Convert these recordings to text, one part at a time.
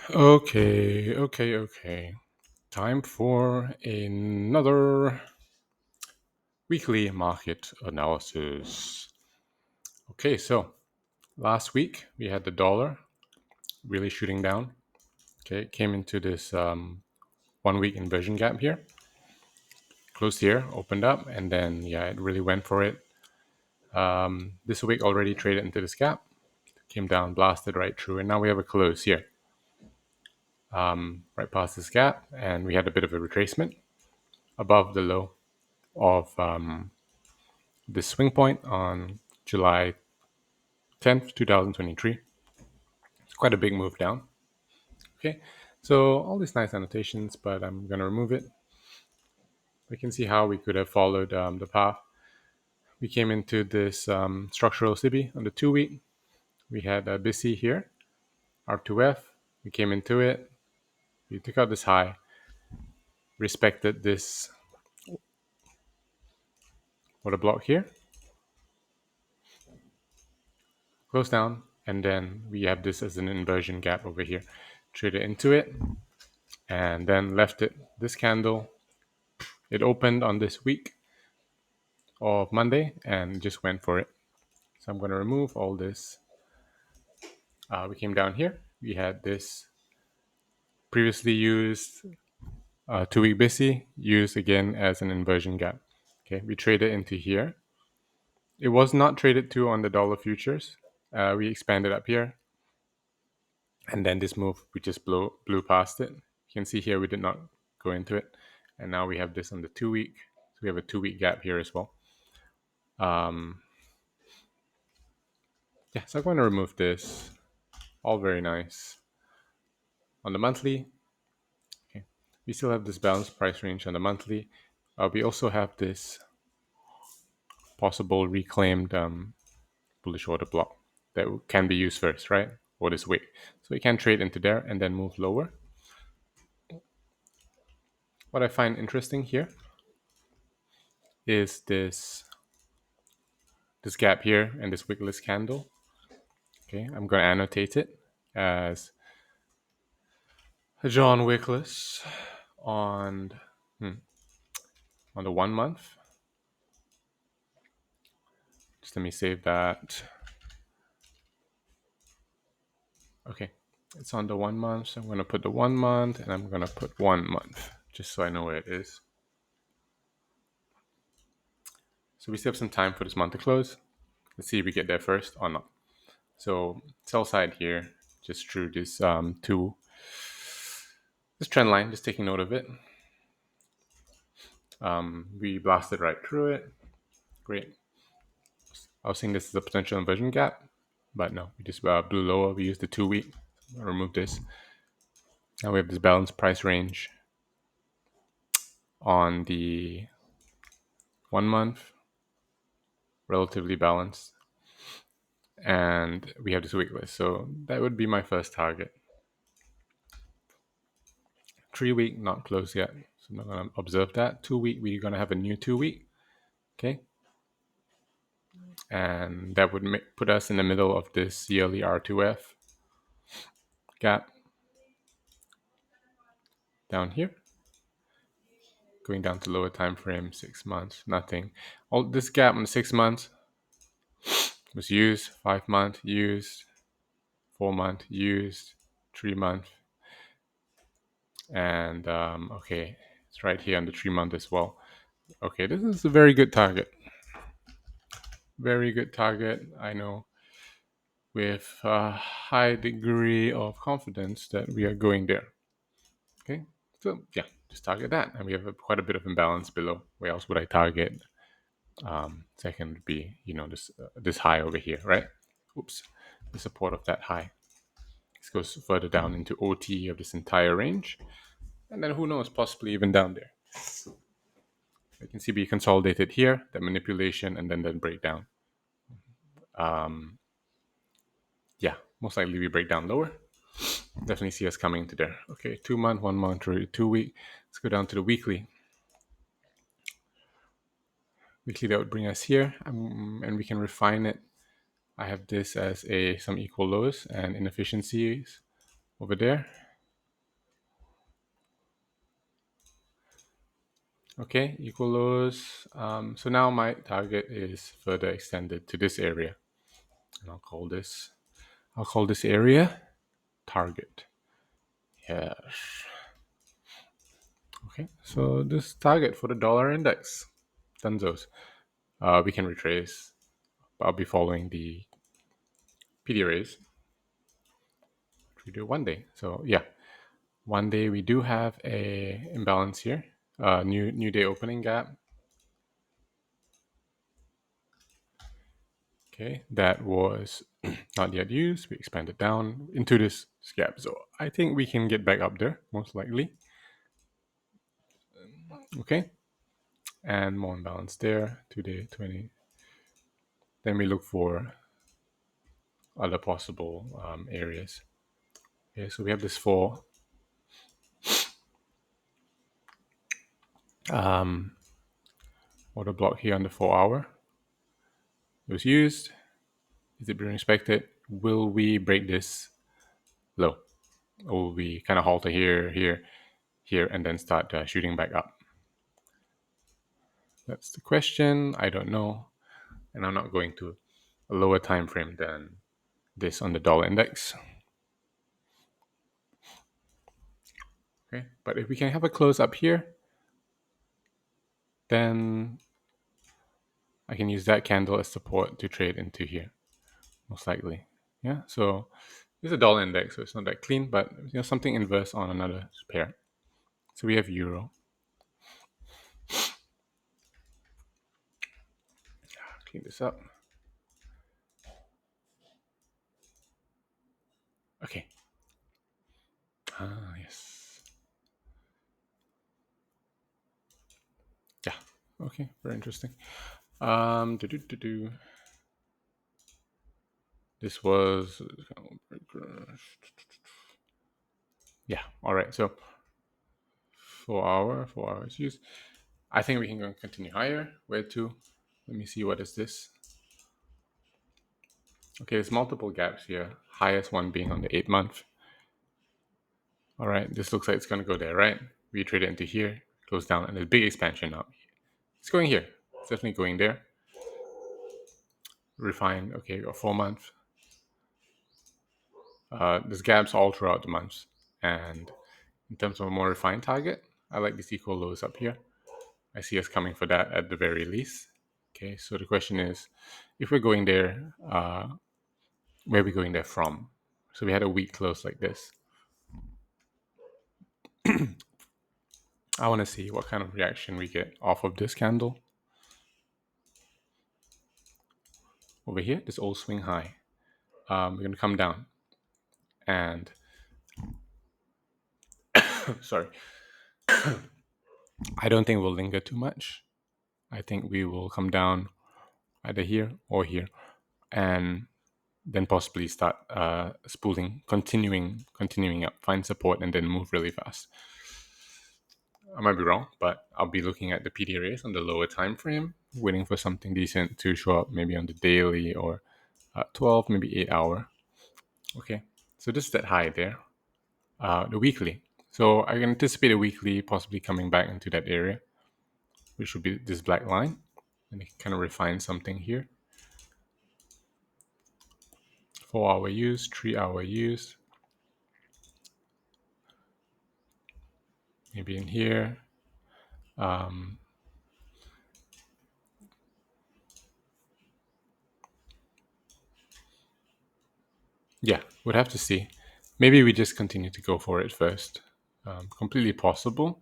Okay. Time for another weekly market analysis. Okay, so last week we had the dollar really shooting down. Okay, it came into this 1 week inversion gap here, closed here, opened up, and then it really went for it. This week already traded into this gap, came down, blasted right through, and now we have a close here, right past this gap, and we had a bit of a retracement above the low of this swing point on July 10th, 2023. It's quite a big move down. Okay, so all these nice annotations, but I'm going to remove it. We can see how we could have followed the path. We came into this structural CB on the 2 week. We had a BC here, R2F. We came into it. We took out this high, respected this order block here, close down, and then we have this as an inversion gap over here. Traded into it, and then left it. This candle, it opened on this week of Monday and just went for it. So I'm going to remove all this. We came down here. We had this previously used 2 week busy used again as an inversion gap. Okay, we traded into here. It was not traded to on the dollar futures. We expanded up here, and then this move we just blew past it. You can see here we did not go into it, and now we have this on the 2 week. So we have a 2 week gap here as well. So I'm going to remove this. All very nice. On the monthly, okay, we still have this balanced price range on the monthly. We also have this possible reclaimed bullish order block that can be used first, right? Or this week. So we can trade into there and then move lower. What I find interesting here is this gap here and this wickless candle. Okay, I'm going to annotate it as John Wickless on the 1 month. Just let me save that. Okay, it's on the 1 month, so I'm going to put the 1 month, and I'm going to put 1 month, just so I know where it is. So we still have some time for this month to close. Let's see if we get there first or not. So sell side here, just through this this trend line, just taking note of it. We blasted right through it. Great. I was saying this is a potential inversion gap, but no, we just blew lower. We used the 2 week. I'll remove this. Now we have this balanced price range on the 1 month, relatively balanced, and we have this week list. So that would be my first target. 3 week, not closed yet, so I'm not going to observe that. 2 week, we're going to have a new 2 week. Okay, and that would put us in the middle of this yearly R2F gap down here, going down to lower time frame, 6 months, nothing. All this gap on 6 months was used, 5 month used, 4 month used, 3 month, and okay, it's right here on the 3 month as well. Okay, this is a very good target. Very good target. I know with a high degree of confidence that we are going there. Okay, so just target that, and we have quite a bit of imbalance below. Where else would I target? Second would be this high over here, right? Oops, the support of that high. This goes further down into OT of this entire range, and then who knows, possibly even down there. You can see we consolidated here, the manipulation, and then breakdown. Most likely we break down lower. Definitely see us coming into there. Okay, 2 month, 1 month, 2 week. Let's go down to the weekly. Weekly, that would bring us here, and we can refine it. I have this as some equal lows and inefficiencies over there. Okay, equal lows. So now my target is further extended to this area, and I'll call this area target. Yes. Okay, so this target for the dollar index, Dunzos. We can retrace. I'll be following the PD raise. We do 1 day. So yeah, 1 day we do have a imbalance here. New day opening gap. Okay, that was not yet used. We expanded down into this gap. So I think we can get back up there, most likely. Okay, and more imbalance there. 2 day 20. Then we look for other possible areas. Okay, so we have this four order block here on the 4 hour. It was used. Is it being respected? Will we break this low? Or will we kind of halter here, here, here, and then start shooting back up? That's the question. I don't know. And I'm not going to a lower time frame than this on the dollar index. Okay, but if we can have a close up here, then I can use that candle as support to trade into here, most likely. Yeah, so it's a dollar index, so it's not that clean, but something inverse on another pair. So we have euro. Clean this up. Okay. Yes. Yeah. Okay. Very interesting. This was yeah. All right. So 4 hours used. I think we can go continue higher. Where to? Let me see. What is this? Okay, there's multiple gaps here. Highest one being on the 8 month. All right. This looks like it's gonna go there, right? We trade it into here. Goes down, and there's big expansion up. It's going here. It's definitely going there. Refine. Okay, got 4 month. There's gaps all throughout the months. And in terms of a more refined target, I like these equal lows up here. I see us coming for that at the very least. Okay, so the question is, if we're going there, where are we going there from? So we had a weak close like this. I want to see what kind of reaction we get off of this candle. Over here, this old swing high. We're going to come down. And, sorry, I don't think we'll linger too much. I think we will come down either here or here. And then possibly start spooling, continuing up, find support, and then move really fast. I might be wrong, but I'll be looking at the PD race on the lower time frame, waiting for something decent to show up, maybe on the daily or 12, maybe 8 hour. Okay, so this is that high there. The weekly. So I can anticipate a weekly possibly coming back into that area, which would be this black line, and it kind of refine something here. 4 hour use, 3 hour use, maybe in here. Yeah, would have to see. Maybe we just continue to go for it first. Completely possible.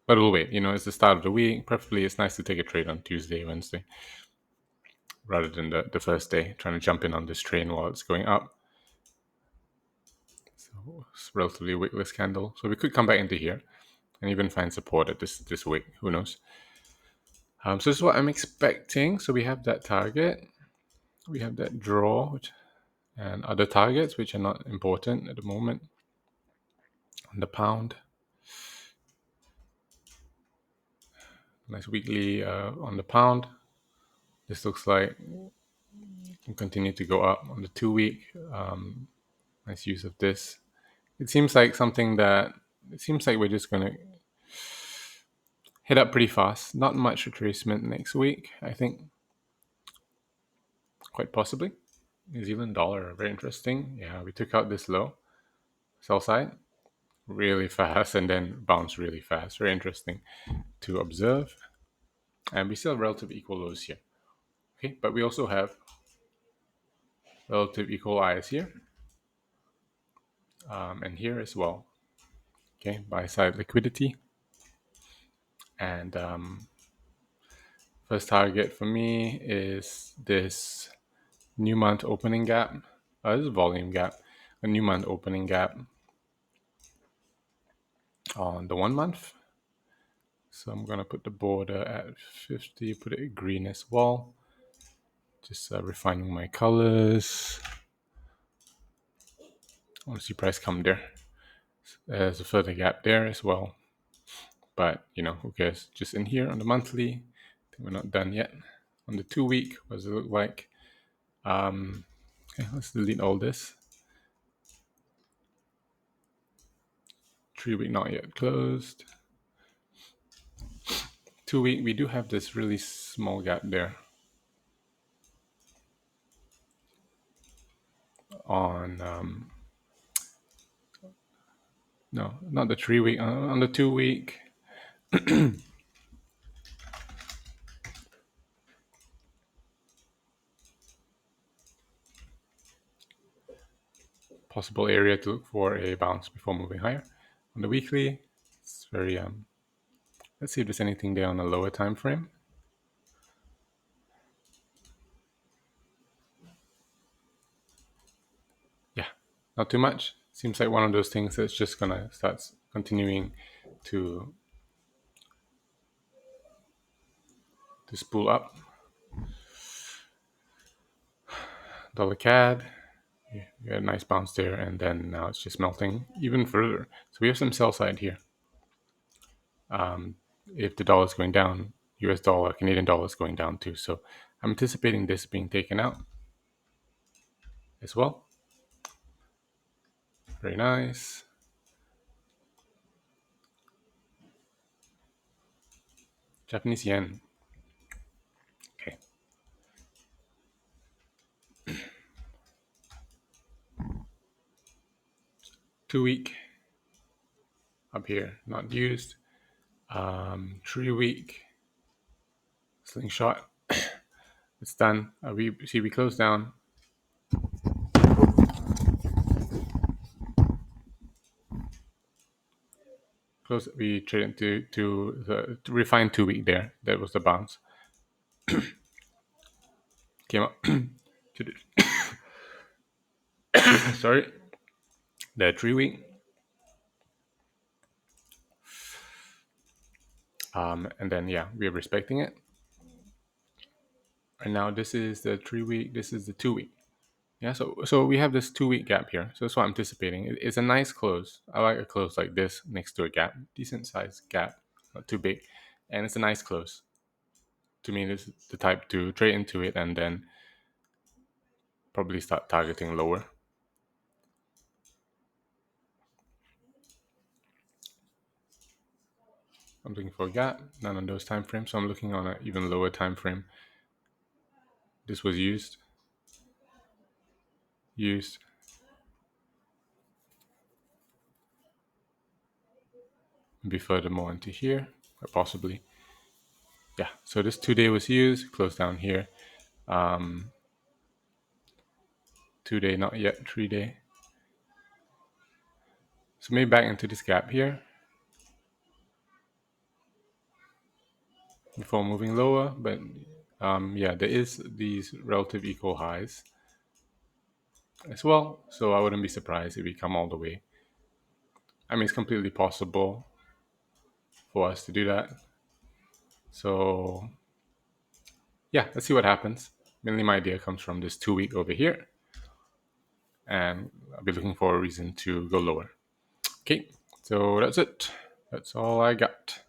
But we'll wait. It's the start of the week. Preferably, it's nice to take a trade on Tuesday, Wednesday, rather than the first day, trying to jump in on this train while it's going up. So it's relatively wickless candle. So we could come back into here and even find support at this wick. Who knows? So this is what I'm expecting. So we have that target. We have that draw, and other targets, which are not important at the moment. On the pound. Nice weekly on the pound. This looks like it can continue to go up on the 2 week. Nice use of this. It seems like something that it seems like we're just going to hit up pretty fast. Not much retracement next week, I think. Quite possibly. New Zealand dollar, very interesting. Yeah, we took out this low, sell side, really fast, and then bounced really fast. Very interesting to observe. And we still have relative equal lows here. Okay, but we also have relative equal highs here, and here as well. Okay, buy side liquidity. And first target for me is this new month opening gap. This is a volume gap, a new month opening gap on the 1 month. So I'm gonna put the border at 50, put it green as well. Just refining my colors. I want to see price come there. There's a further gap there as well. But, who cares? Just in here on the monthly. I think we're not done yet. On the 2 week, what does it look like? Okay, let's delete all this. 3 week not yet closed. 2 week, we do have this really small gap there. On no, not the 3 week, on the 2 week. Possible area to look for a bounce before moving higher. On the weekly, it's very let's see if there's anything there on a lower time frame. Yeah, not too much. Seems like one of those things that's just gonna start continuing to spool up. Dollar CAD, yeah, we had a nice bounce there, and then now it's just melting even further. So we have some sell side here. If the dollar is going down, US dollar, Canadian dollar is going down too. So I'm anticipating this being taken out as well. Very nice. Japanese yen. Okay. Two week up here, not used. 3 week slingshot. It's done. We close down. We trade to the refined 2 week there. That was the bounce. Came up to the sorry, the 3 week. And then we are respecting it. And now this is the 3 week. This is the 2 week. Yeah, so we have this 2 week gap here. So that's what I'm anticipating. It's a nice close. I like a close like this next to a gap, decent size gap, not too big, and it's a nice close. To me, this is the type to trade into it and then probably start targeting lower. I'm looking for a gap, none on those time frames, so I'm looking on an even lower time frame. This was used, maybe furthermore into here, or possibly. Yeah, so this 2 day was used, closed down here. 2 day, not yet, 3 day. So maybe back into this gap here before moving lower, but there is these relative equal highs as well, so I wouldn't be surprised if we come all the way. I mean, it's completely possible for us to do that. So let's see what happens. Mainly my idea comes from this 2 week over here, and I'll be looking for a reason to go lower. Okay, so that's it. That's all I got.